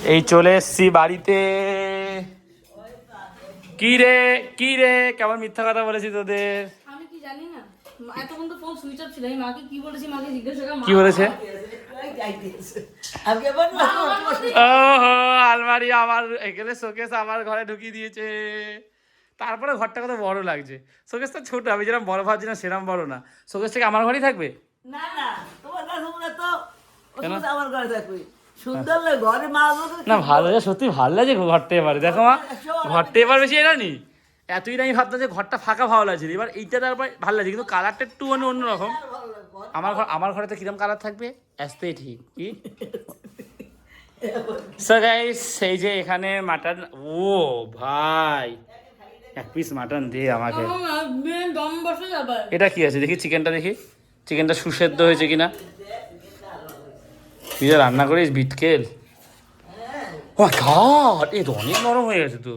এই চলে এসছি বাড়িতে। কি রে কি রে, কেমন মিথ্যা কথা বলেছি তোদের? আমি কি জানি না, এতক্ষণ তো ফোন সুইচ অফ ছিল। আমি মাকে কি বলেছি, মাকে জিজ্ঞাসা করা। কি বলেছে? ওহো, আলমারি আমার এখানে, শোকেস আমার ঘরে ঢুকিয়ে দিয়েছে। তারপরে ঘরটা কত বড় লাগছে। শোকেসটা ছোট, আমি যেরকম বড় ভাবছি না সেরকম বড় না। শোকেস থেকে আমার ঘরেই থাকবে। না না, তোমার কাছে মনে তো আমার ঘরে থাকবে। সুন্দর লাগে ঘরে মা। না ভালো লাগে, সত্যি ভালো লাগে ঘরটা এবারে। দেখো মা, ঘরটা এবার বেশি এরা নি। এতই না আমি ভাবতাম যে ঘরটা ফাঁকা ভালো লাগছে, এবার এইটা তারপর ভালো লাগছে, কিন্তু কালারটা একটু অন্যরকম। আমার ঘরে তো কিরকম কালার থাকবে? অ্যাস্থেটিক কি? সো গাইস, এই যে এখানে মাটন। ও ভাই, এক পিস মাটন দিয়ে আমাকে। দম বসে যাবে। এটা কি আছে দেখি, চিকেনটা দেখি, চিকেনটা সুসেদ্ধ হয়েছে কিনা। তুই যে রান্না করিস বিটকেল, ও গড, এ তো অনেক নরম হয়ে গেছে। তো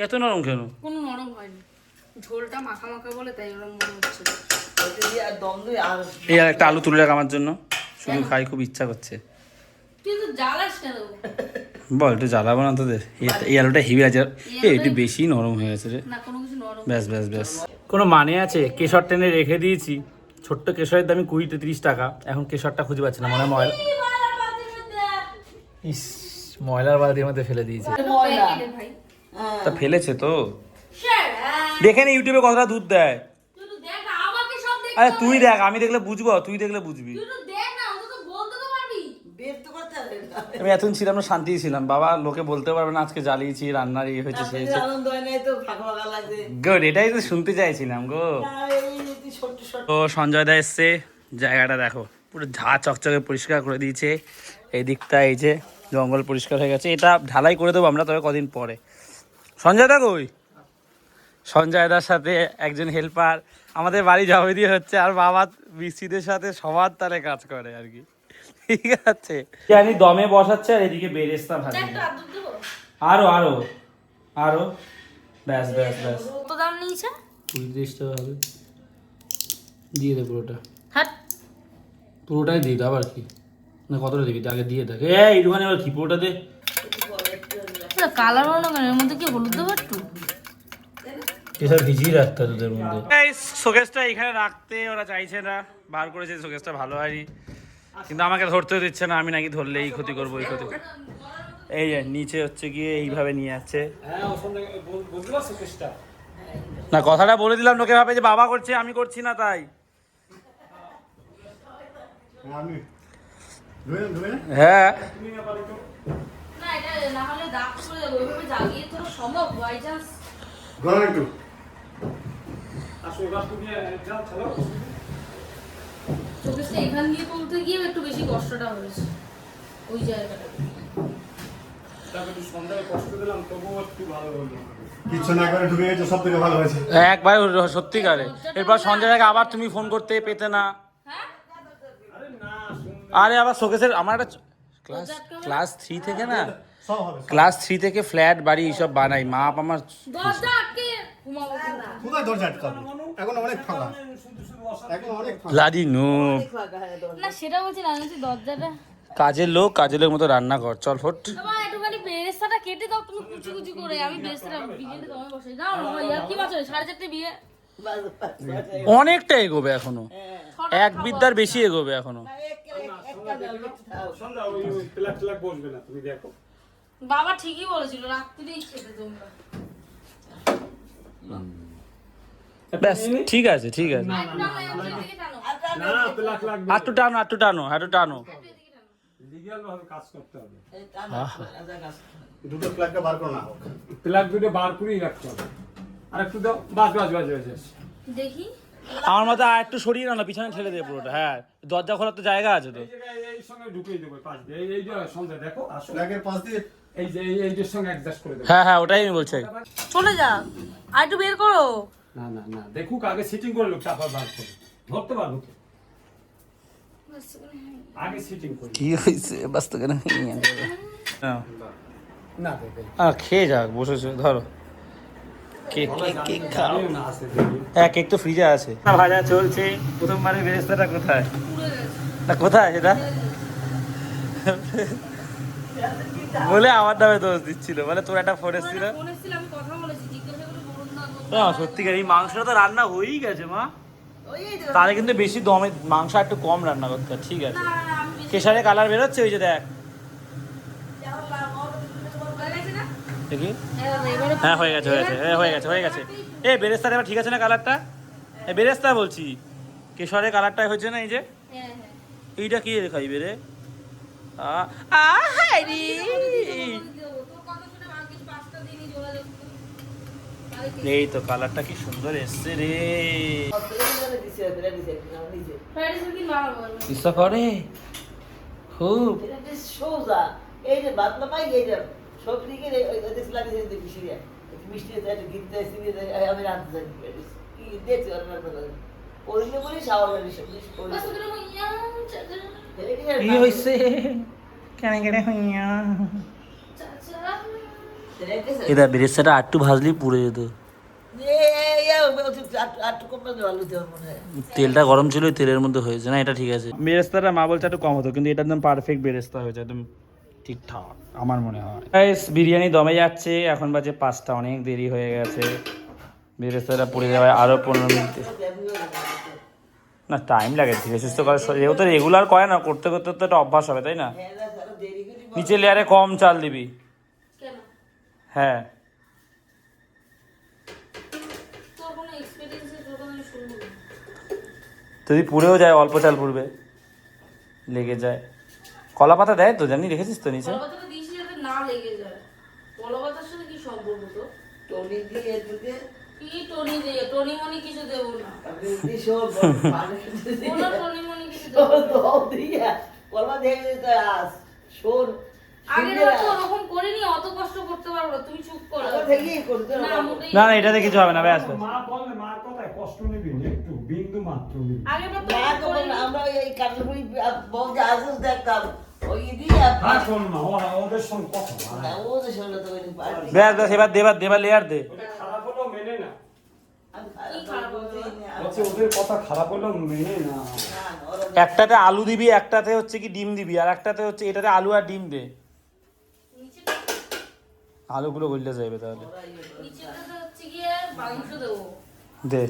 এত নরম কেন? কোনো নরম হয়নি, ঝোলটা মাখা মাখা বলে তাই ওরকম মনে হচ্ছে। এই আর একটা আলু তুলে রাখ আমার জন্য, শুধু খাই, খুব ইচ্ছা করছে। তুই তো জ্বালাস কেন? বল, একটু জ্বালাবো না তোদের? এই আলুটা হেভি আছে, একটু বেশি নরম হয়ে গেছে রে। না, কোনো কিছু নরম। ব্যাস ব্যাস ব্যাস। কোনো মানে আছে? কেশর টেনে রেখে দিয়েছি, ছোট্ট কেশরের দামই 20-30 টাকা। এখন কেশরটা খুঁজে পাচ্ছি না, মনে হয় ময়লা। ইস, ময়লার বালতির মধ্যে ফেলে দিয়েছে। তা ফেলেছে তো, দেখে নি ইউটিউবে কতটা দুধ দেয়। আরে তুই দেখ, আমি দেখলে বুঝবো, তুই দেখলে বুঝবি। আমি এতদিন ছিলাম না, শান্তি ছিলাম বাবা, লোকে বলতে পারবে না আজকে জ্বালিয়েছি, রান্নার ইয়ে হয়েছে সেই। গুড, এটাই তো শুনতে চাইছিলাম গো। তো সঞ্জয় দা এসছে, জায়গাটা দেখো পুরো ঝা চকচকে পরিষ্কার করে দিয়েছে। এই দিকটা এই যে জঙ্গল পরিষ্কার হয়ে গেছে, এটা ঢালাই করে দেবো আমরা, তবে কদিন পরে। সঞ্জয় দা কই? সঞ্জয় দার সাথে একজন হেল্পার আমাদের বাড়ি জবে দিয়ে হচ্ছে, আর বাবা মিস্ত্রিদের সাথে সবার তালে কাজ করে আর কি। ঠিক আছে, জানি দমে বসাচ্ছে, আর এদিকে বেরেস্তা ভাজি। আরো আরো আরো, ব্যাস ব্যাস ব্যাস। কত দাম নিয়েছে? 30 টাকা হবে, দিয়ে দে পুরোটা। হাট, পুরোটাই দিয়ে দে, আবার কি? না কতটা দিবি আগে দিয়ে দেখ। এইটুখানি আবার কি, পুরোটা দে। কালার হলো কেন? এর মধ্যে কি হলুদ দেবো একটু? এসব ভিজিয়ে রাখতে হবে দুধের মধ্যে। শোকেসটা এখানে রাখতে ওরা চাইছে না, বার করেছে, শোকেসটা ভালো হয়নি, কিন্তু আমাকে ধরতে দিচ্ছে না। আমি নাকি ধরলে এই ক্ষতি করবো, এই ক্ষতি। এই যে নিচে হচ্ছে গিয়ে এইভাবে নিয়ে যাচ্ছে। না কথাটা বলে দিলাম, লোকে ভাবে যে বাবা করছে, আমি করছি না, তাই। হ্যাঁ, না, এটা না হলে দাগ পড়ে যাবে, ওইভাবে জ্বালিয়ে তো সম্ভব বাই চান্স। চোখে এখান দিয়ে তুলতে গিয়ে একটু বেশি কষ্টটা হয়েছে ওই জায়গাটা। কিছু না করে ঢুকে গেছে, সব থেকে ভালো হয়েছে একবার সত্যিকারে। এরপর সঞ্জয় দাকে আবার তুমি ফোন করতে পেতে না। আরে আবার শোকেসের আমার একটা ক্লাস 3 থেকে না, সব হবে। ক্লাস 3 থেকে ফ্ল্যাট বাড়ি এইসব বানাই, মাপ আমার। দরজা আটকে ঘুমাবো না। কোথায় দরজা আটকাবে? এখন অনেক ফাঁকা, এখন অনেক ফাঁকা। লাদি নো, না সেটা বলছি না, বলছি দরজাটা। কাজের লোক মতো রান্না কর, চল ফট। তোমার একটুখানি বেরেস্তাটা কেটে দাও তুমি, কুচি কুচি করে। আমি বেরেস্তাটা বিকেলে দমে বসে দাও না। ইয়ার কি মাছ 4:30 বিয়ে। অনেকটা এগোবে এখনো, এক বিদ্যার বেশি এগোবে এখনো। বাবা ঠিকই বলেছিল, রাত্রিরেই খেতে তোমরা। ব্যাস, ঠিক আছে ঠিক আছে। একটু টানো, একটু টানো, একটু টানো। দুটো প্লাগটা বার করো না, প্লাগ দুটো বার করেই রাখতে হবে। আর একটু দাও, বাস বাস বাস বাস। দেখি আমার মতো আর একটু সরিয়ে না, পিছনে ঠেলে দেবে পুরোটা। হ্যাঁ, দরজা খোলার তো জায়গা আছে তো। এই সঙ্গে ঢুকিয়ে দেবো পাশ দিয়ে। এই যে সন্ধ্যা দেখো, আসো। প্লাগের পাশ দিয়ে এই যে এই যে সঙ্গে অ্যাডজাস্ট করে দেবো। হ্যাঁ হ্যাঁ, ওটাই আমি বলছি। চলে যা, আর একটু বের করো। না না না, দেখুক আগে সিটিং করে লোক, তারপর বার করে ধরতে পারবো তো। আগে সিটিং করে। কি হয়েছে বাস্তব কেন? না দেখে খেয়ে যাক, বসেছে, ধরো কেক। কেক কেক খাও। না আছে দেখি। হ্যাঁ, কেক তো ফ্রিজে আছে। ভাজা চলছে। প্রথমবারের বেরেস্তাটা কোথায়? না কোথায় সেটা? বলে আমার নামে দোষ দিচ্ছিল, বলে তোর একটা ফোন এসেছিল। ফোন এসেছিল, আমি কথা বলেছি, জিজ্ঞাসা করে বলুন না বলুন না না। সত্যিকার এই মাংসটা তো রান্না হয়েই গেছে মা, ওই তো তাহলে কিন্তু বেশি দমে মাংস আর একটু কম রান্না করতে হয়, ঠিক আছে। না, না, আমি বেশি- কেশারে কালার বেরোচ্ছে ওই যে দেখ, হয়ে গেছে না? দেখি। এবারে- হ্যাঁ হয়ে গেছে, হয়ে গেছে। এ বেরেস্তার এবার ঠিক আছে না কালারটা? এ বেরেস্তা বলছি, কেশরের কালারটাই হচ্ছে না এই যে। হ্যাঁ, হ্যাঁ। এইটা কি খাইবে রে? তোর কথা শুনে ভাগ্যিস 5টা দিনই যোগাযোগ করলো। তাহলে কি? এই তো কালারটা কি সুন্দর এসছে রে। ফ্রাইড রাইস একদিন বানাবো আমি। ইচ্ছা করে খুব। এটা বেশ সোজা। এই যে বাতলা পাই এই যে সবদিকে দেখছি লাগিয়েছে যে মিষ্টি মিষ্টি একটা গীত আমি রাঁধতে জানি কি দেখছি আর রান্না করে ওইগুলো বলি সাওয়ার বাস ওগুলো ইয়া, চাচা, কি হইছে? কেন কেন হইয়া? চাচা। এটা বেরেস্তাটা আটটু ভাজলি পুড়ে যেত। তেলটা গরম ছিল, ওই তেলের মধ্যে হয়েছে না, এটা ঠিক আছে। বেরেস্তাটা মা বলছে একটু কম হতো, কিন্তু এটা একদম পারফেক্ট বেরেস্তা হয়েছে, একদম ঠিকঠাক আমার মনে হয়। গাইস বিরিয়ানি দমে যাচ্ছে, এখন বাজে 5টা, অনেক দেরি হয়ে গেছে। বেরেস্তাটা পুড়ে যাওয়ায় আরো 15 মিনিট। না টাইম লাগে ধীরে সুস্থ করে, যেহেতু রেগুলার করে না, করতে করতে তো একটা অভ্যাস হবে, তাই না? নিচে লেয়ারে কম চাল দিবি। কেন? হ্যাঁ তোর কোনো এক্সপেরিয়েন্স আছে, তোর কথা আমি শুনবো না। যদি পুড়েও যায় অল্প চাল পুড়বে, লেগে যায়। কলা পাতা দেয় তো, জানি রেখেছিস তো নিচে। কলাপাতাটা দিয়েছি যাতে না লেগে যায়। কলাপাতার সাথে কি সম্পর্ক তো? টনি দিয়ে এদিকে কি টনি দিয়ে? টনি মনি কিছু দেবো না। সব কোনো টনি মনি কিছু দেবো না। কলমা দেখে আস শোন আগের বার তো ওরকম করিনি, অত কষ্ট করতে পারবো না, তুমি চুপ করো। থেকেই করতে না, মোটেই না না এটাতে কিছু হবে না, ব্যাস ব্যাস। মা বললে মার কথায় কষ্ট নিবি না, একটু বিন্দু মাত্র নিবি। আগের বার তো না এরকম তো করিনি। আমরা এই কাঠপুরি বলতে আসুস দেখতাম ওই দিয়ে আর শোন না, ওদের সঙ্গে কথা বল। না ও তো শুনলো তো ওই পার্টি ব্যাস ব্যাস, এবার দেবার লেয়ার দে। ওটা খারাপ হলেও মেনে না। আমি খারাপ বলতে বলছে ওদের কথা খারাপ হলেও মেনে না। একটাতে আলু দিবি, একটাতে হচ্ছে কি ডিম দিবি, আর একটাতে হচ্ছে এটাতে আলু আর ডিম দে। নিচেটা আলুগুলো গলতে যাবে তাহলে। নিচেটাতে হচ্ছে গিয়ে মাংস দেবো। দে।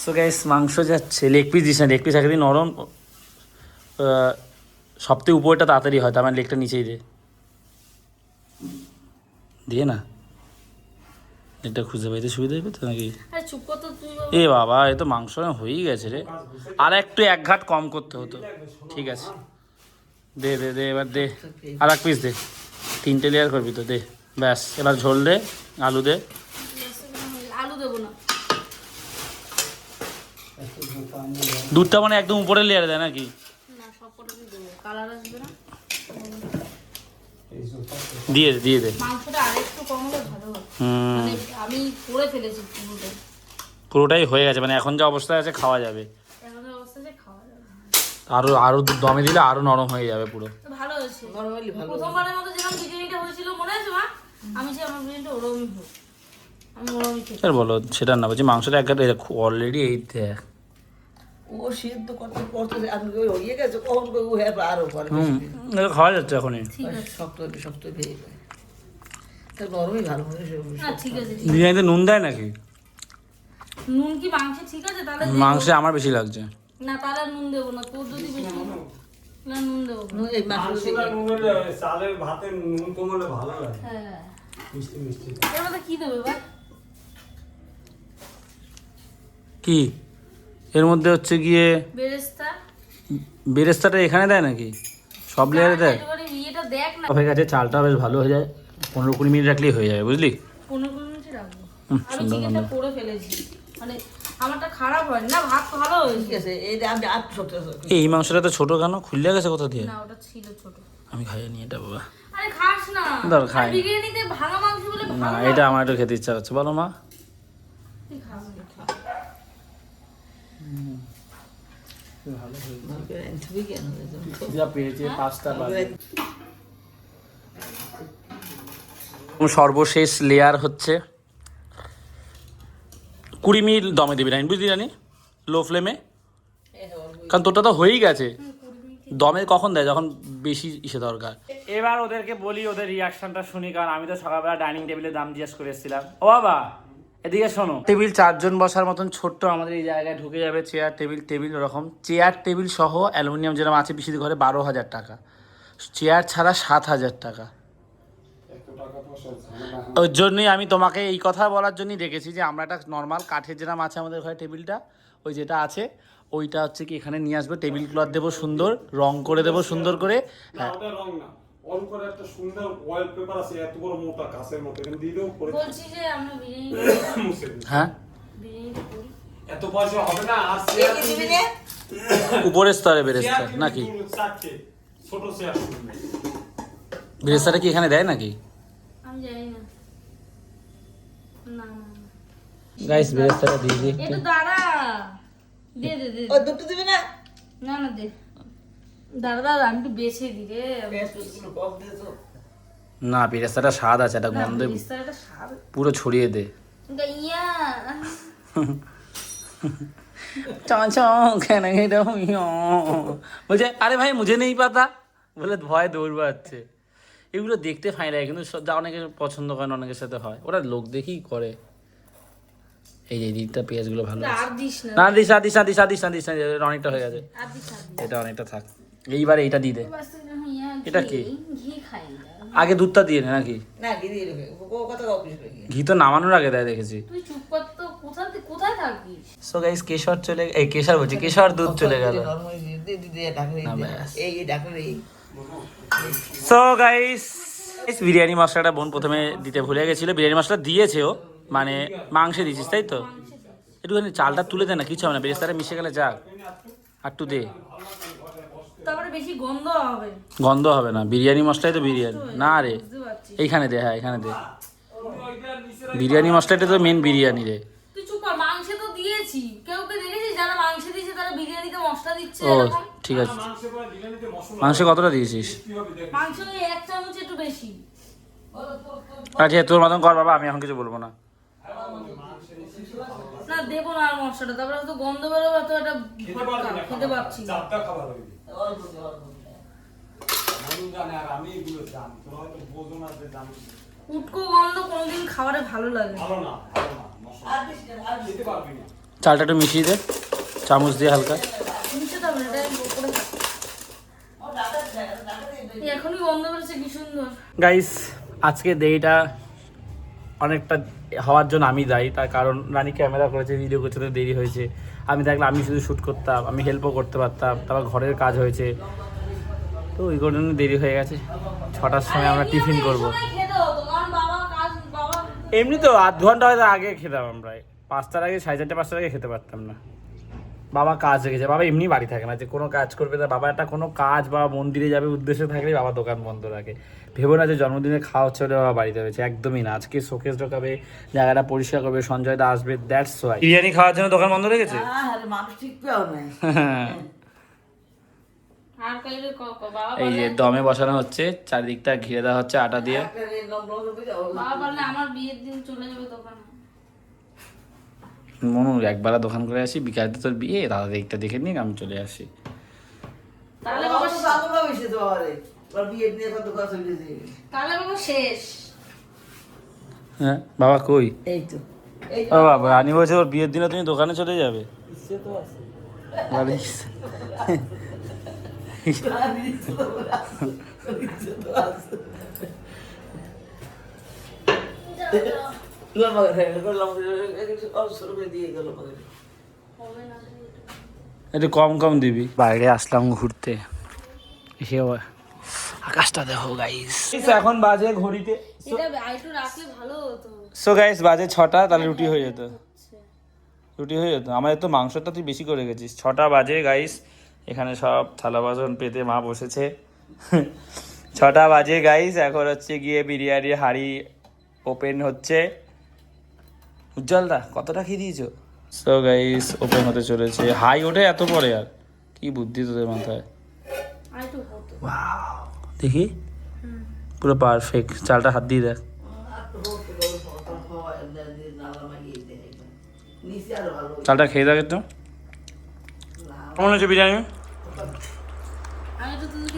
সো গাইস মাংস যাচ্ছে, লেগ পিস দিস না, লেগ পিস একদিন নরম, সবথেকে উপরটা তাড়াতাড়ি হয়, তার মানে লেগটা নিচেই দে। দিয়ে না, এটা খুঁজে পাইতে সুবিধা হবে তো নাকি? আরে চুপ কর তো তুই বাবা। এ বাবা, এ তো মাংস হয়েই গেছে রে, আর একটু এক ঘাট কম করতে হতো। ঠিক আছে, দে দে দে, এবার দে আর এক পিস দে, 3টে লেয়ার করবি তো, দে ব্যাস। এবার ঝোল দে, আলু দে। আলু দেবো না। দুধটা মানে একদম উপরের লেয়ারে দেয় নাকি? না, সব কটাই দেবো, কালার আসবে না। দিয়ে দে দিয়ে দে। মাংসটা আরেকটু কম হলে ভালো হয়। হুম, মানে আমি করে ফেলেছি পুরোটাই। পুরোটাই হয়ে গেছে, মানে এখন যা অবস্থা আছে খাওয়া যাবে। এমন অবস্থা যে খাওয়া যাবে না। আরো আরো দমে দিলে আরো নরম হয়ে যাবে পুরো। তো ভালো হয়েছে। নরমালি ভালো প্রথমবারের মতো যেরকম বিরিয়ানিটা হয়েছিল মনে আছে মা? আমি যে আমার বিরিয়ানিটা ওরকমই হোক, আমি ওরকমই খেতে। আর বলো সেটা না, বলছি মাংসটা এক ঘাট অলরেডি এই দেখ। ও সিদ্ধ করতে করতে আমি ওই হয়ে গেছে কখন কই ও হ্যাঁ আরো পরে এটা খাওয়া যাচ্ছে এখনই। ঠিক আছে। শক্ত খেয়ে যায় তা নরমই ভালো মনে না ঠিক আছে, ঠিক আছে। বিরিয়ানিতে নুন দেয় নাকি? নুন কি মাংসে ঠিক আছে? তাহলে দেবো। মাংসে আমার বেশি লাগছে। না তাহলে আর নুন দেবো না, তোর যদি বেশি না নুন দেবো না। এই মাংস মাংসটা নুন হলে চালের ভাতে নুন কম হলে ভালো লাগে, হ্যাঁ। মিষ্টি মিষ্টি। এর মধ্যে কি দেবে এবার? কি এর মধ্যে হচ্ছে গিয়ে বেরেস্তা। বেরেস্তাটা এখানে দেয় নাকি? সব লেয়ারে দেয়? একটুখানি ইয়েটা দেখ না। হয়ে গেছে, চালটা বেশ ভালো হয়ে যায়, 15-20 মিনিট রাখলেই হয়ে যাবে, বুঝলি? 15 মিনিট রাখবো। হুম, আমি সুন্দর চিকেনটা রান্না। করে ফেলেছি, মানে আমারটা খারাপ হয়নি না, ভাত ভালো ঠিক হয়েছে। আছে এই যে আমি আর শক্ত এই মাংসটা তো ছোট কেন, খুললে গেছে কোথা দিয়ে? না ওটা ছিল ছোট। আমি খাইনি এটা বাবা। আরে খাস না। ধর, খাই। আর বিরিয়ানিতে ভাঙা মাংস বলে না ভালো এটা আমার একটু খেতে ইচ্ছা হচ্ছে, বলো মা। তুই খাস না। কেন পেয়েছে 5টা সর্বশেষ লেয়ার হচ্ছে 20 মিনিট দমে দিবি রানি, বুঝলি রানি, লো ফ্লেমে, কারণ তোরটা তো হয়েই গেছে। 20 মিনিট দমে কখন দেয়, যখন বেশি ইসে দরকার। এবার ওদেরকে বলি, ওদের রিয়াকশনটা শুনি, কারণ আমি তো সকালবেলা ডাইনিং টেবিলের দাম জিজ্ঞেস করে এসেছিলাম। ও বাবা এদিকে শোনো, টেবিল 4 জন বসার মতন ছোট্ট আমাদের এই জায়গায় ঢুকে যাবে। চেয়ার টেবিল ওরকম চেয়ার টেবিল সহ অ্যালুমিনিয়াম যেরকম আছে পিসির ঘরে 12,000 টাকা, চেয়ার ছাড়া 7,000 টাকা। ওর জন্যই আমি তোমাকে এই কথা বলার জন্যই দেখেছি যে আমরা একটা নর্মাল কাঠের যেরকম আছে আমাদের ঘরে টেবিলটা, ওই যেটা আছে ওইটা হচ্ছে কি এখানে নিয়ে আসবে, টেবিল ক্লথ দেবো সুন্দর, রং করে দেবো সুন্দর করে। হ্যাঁ ওটা রং না, ওর উপরে একটা সুন্দর ওয়ালপেপার আছে, এত বড় মোটা কাঁচের মতো, এখানে দিয়ে দেবো করে বলছি যে আমরা বিরিয়ানি মুছে দিই। হ্যাঁ বিরিয়ানি করি। এত পয়সা হবে না। আর এই কি দিবি না? উপরের স্তরে বেরেস্তা নাকি? চারটে ছোট চেয়ার শুনবে। বেরেস্তাটা কি এখানে দেয় নাকি? আমি জানি না। না না গাইস বেরেস্তাটা দিয়ে দিই একটু দাঁড়া, দে দে দে। ও দুটো দিবি না? না না দে, দাঁড়া দাঁড়া, আমি একটু বেছে দিই রে। পেঁয়াজগুলো কম দিয়েছো। না, বেরেস্তাটা স্বাদ আছে, একটা না গন্ধে বিস্তারটা স্বাদ পুরো ছড়িয়ে দে। ইয়া বলছে আরে ভাই মুঝে নেই পাতা, বলে ভয় দৌড় পাচ্ছে। এগুলো দেখতে ফাইন লাগে, কিন্তু যা অনেকে পছন্দ করে না, অনেকের সাথে হয়, ওরা লোক দেখেই করে। এই যে দিকটা পেঁয়াজগুলো ভালো আছে। আর দিস না, না দিস না দিস না দিস না দিস না দিস না, এটা অনেকটা হয়ে গেছে, আর দিস না। এটা অনেকটা থাক। এইবারে এইটা দিয়ে দে। বাস ইয়া এটা কি? ঘি খাই না। আগে দুধটা দিয়ে নে নাকি? না কি দিয়ে দেবে? ও কথা অফিস হয়ে গিয়ে। ঘি তো নামানোর আগে দেয় দেখেছি। তুই চুপ কর তো, কোথায় থাকিস? সো গাইস কেশর চলে, এই কেশর বলছি, কেশর দুধ চলে গেল। নরমালি দিয়ে দিয়ে ঢাকনি না, দিয়ে। ব্যাস। এই ঢাকনি এই। সো গাইস বিরিয়ানি মশলাটা বোন প্রথমে দিতে ভুলে গেছিল, বিরিয়ানি মশলা দিয়েছে ও, মানে মাংসে দিয়েছিস তাই তো? একটুখানি চালটা তুলে দে না, কিছু হবে না, বেরেস্তাটা মিশে গেলে যাক, আর একটু দে। তারপরে বেশি গন্ধ হবে, গন্ধ হবে না, বিরিয়ানি মশলাই তো বিরিয়ানি না রে। বুঝতে পারছিস? এইখানে দে, হ্যাঁ এখানে দে, বিরিয়ানি মশলাটা তো মেন বিরিয়ানি রে। তুই চুপ কর, মাংসে তো দিয়েছি। কেউ দেখেছিস যারা মাংসে দিয়েছে তারা বিরিয়ানিতে মশলা দিচ্ছে ও এরকম? ঠিক আছে। মাংসের পরে বিরিয়ানিতে মশলা মাংসে কতটা দিয়েছিস? কি হবে দেখ। মাংস ওই 1 চামচ একটু বেশি। আচ্ছা তোর মতন কর বাবা, আমি এখন কিছু বলবো না। না দেবো না আর মশলাটা, তারপরে তো গন্ধ বেরোবে, তো এটা খেতে পারবি না, খেতে পারছি না। চারটা খাবার হইবে। অল্প দিয়ে, অল্প দিয়ে। মানুষ জানে আর আমি এগুলো জানি, তোরা হয়তো বোঝো না যে জানি। উটকো গন্ধ কোনোদিন খাবারে ভালো লাগে না। ভালো না, ভালো না, মশলা আর বেশি না, আর বেশি। খেতে পারবি না। চালটা একটু মিশিয়ে দে চামচ দিয়ে হালকা। নিচে তো হবে না, এটা উপরে থাক। ও ঢাকা দিয়ে। এই এখনই গন্ধ বেরোচ্ছে, কি সুন্দর। গাইস আজকে দেরিটা অনেকটা হওয়ার জন্য আমি দায়ী, তার কারণ রানী ক্যামেরা করেছে, ভিডিও করতে তো দেরি হয়েছে। আমি দেখলাম আমি শুধু শ্যুট করতাম, আমি হেল্পও করতে পারতাম, তারপর ঘরের কাজ হয়েছে, তো ওই কারণে দেরি হয়ে গেছে। 6টার সময় আমরা টিফিন করব। এমনি তো 8 ঘন্টা হয়তো আগে খেতাম আমরা, 5টার আগে, 4:30 5টার আগে খেতে পারতাম না। বাবা কাজ রেখেছে, বাবা এমনি বাড়ি থাকে না, যে কোনো কাজ করবে না, বাবা একটা কোনো কাজ বা মন্দিরে যাবে উদ্দেশ্য থাকলেই বাবা দোকান বন্ধ রাখে। ভেবো না যে জন্মদিনে খাওয়া হচ্ছে বলে বাবা বাড়িতে রয়েছে, একদমই না। আজকে শোকেস ঢোকাবে, জায়গাটা পরিষ্কার করবে, সঞ্জয় দা আসবে, দ্যাটস ওয়াই। বিরিয়ানি খাওয়ার জন্য দোকান বন্ধ রেখেছে। আরে মানুষ ঠিক পেও নাই। আর কাইলে বাবা এই যে দমে বসানো হচ্ছে, চারিদিকটা ঘিরে দেওয়া হচ্ছে আটা দিয়ে। একটা এই লম্বা লম্বা করে যাও। বাবা বললে আমার বিয়ের দিন চলে যাবে দোকানে। মনু একবার দোকান করে আসি, বিকালে তোর বিয়ে, দাদা দিকটা দেখে নিয়ে আমি চলে আসি। তাহলে বাবা বাবা, তো সাগর বেশি তো আরে। ওর বিয়ে নিয়ে কত কথা হইছে। তাহলে বাবা শেষ। হ্যাঁ বাবা কই? এই তো। এই ও বাবা রানী বলছে ওর বিয়ের দিনে তুমি দোকানে চলে যাবে। ইচ্ছে তো আছে। বলিস। আমি ইচ্ছে তো আছে। ইচ্ছে তো আছে। লম্বা করে অবসর করে দিয়ে গেল মনে। একটু কম কম দিবি। বাইরে আসলাম ঘুরতে, এসে আকাশটা দেখো গাইস। এখন বাজে ঘড়িতে, এটা আইটু রাখলে ভালো হতো। সো গাইস বাজে 6টা, তাহলে রুটি হয়ে যেত, রুটি হয়ে যেত। আমাদের তো মাংসটা তুই বেশি করে গেছিস। 6টা বাজে গাইস, এখানে সব থালা বাসন পেতে মা বসেছে। 6টা বাজে গাইস, এখন হচ্ছে গিয়ে বিরিয়ানির হাঁড়ি ওপেন হচ্ছে। উজ্জ্বলদা কতটা খেয়ে দিয়েছো? সো গাইস ওপেন হতে চলেছে। হাই ওঠে এত পরে, আর কি বুদ্ধি তোদের মাথায়। আইটু হতো। ওয়াও দেখি পুরো পারফেক্ট। চালটা হাত দিয়ে দেখ। চালটা খেয়ে দেখ একটু। কেমন হয়েছে বিরিয়ানি?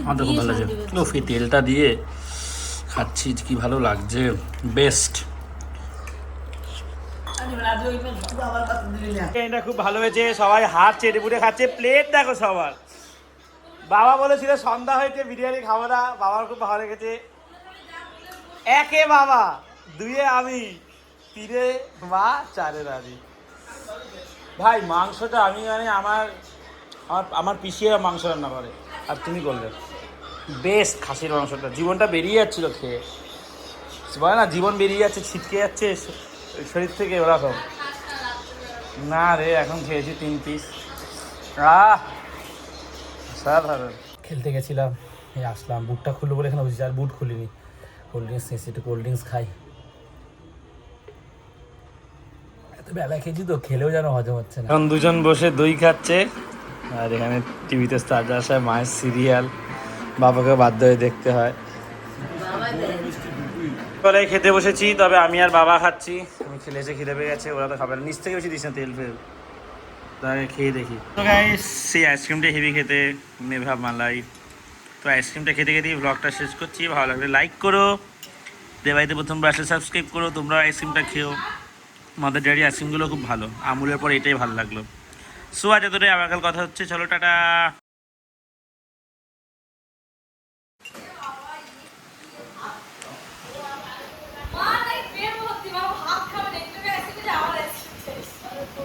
আমার তো খুব ভালো লাগছে লোফি তেলটা দিয়ে খাচ্ছি কি ভালো লাগছে বেস্ট এটা খুব ভালো হয়েছে সবাই হাত চেটে পুটে খাচ্ছে প্লেট দেখো সবার বাবা বলেছিল সন্ধ্যা হয়েছে বিরিয়ানি খাবো না বাবার খুব ভালো লেগেছে একে বাবা দুয়ে আমি তিনে মা চারে রাজি ভাই মাংসটা আমি মানে আমার আমার আমার পিসিরা মাংস রান্না করে আর তুমি করলে বেস্ট খাসির মাংসটা জীবনটা বেরিয়ে যাচ্ছিল খেয়ে বলে না জীবন বেরিয়ে যাচ্ছে ছিটকে যাচ্ছে শরীর থেকে ওরকম না রে এখন খেয়েছি 3 পিস সাধারণ খেলতে গেছিলাম এই আসলাম বুটটা খুলবো বলে এখানে বসেছি আর বুট খুলিনি কোল্ড ড্রিঙ্কস নিয়েছি একটু কোল্ড ড্রিঙ্কস খাই এত বেলা খেয়েছি তো খেলেও যেন হজম হচ্ছে না এখন দুজন বসে দই খাচ্ছে আর এখানে টিভিতে স্টার আসায় মায়ের সিরিয়াল বাবাকে বাধ্য হয়ে দেখতে হয় পরে খেতে বসেছি তবে আমি আর বাবা খাচ্ছি আমি খেলে এসে খিদে পেয়ে গেছে ওরা তো খাবে না নিচ থেকে বেশি দিস না তেল ফেল তাহলে খেয়ে দেখি তো গাইস সেই আইসক্রিমটা হেভি খেতে মেভা মালাই তো আইসক্রিমটা খেতে খেতেই ব্লগটা শেষ করছি ভালো লাগলে লাইক করো দেবাইতে প্রথমবার আসলে সাবস্ক্রাইব করো তোমরা আইসক্রিমটা খেও মাদার ডেয়ারি আইসক্রিমগুলো খুব ভালো আমুলের পর এটাই ভালো লাগলো সো আজ এতটাই আবার কাল কথা হচ্ছে চলো টাটা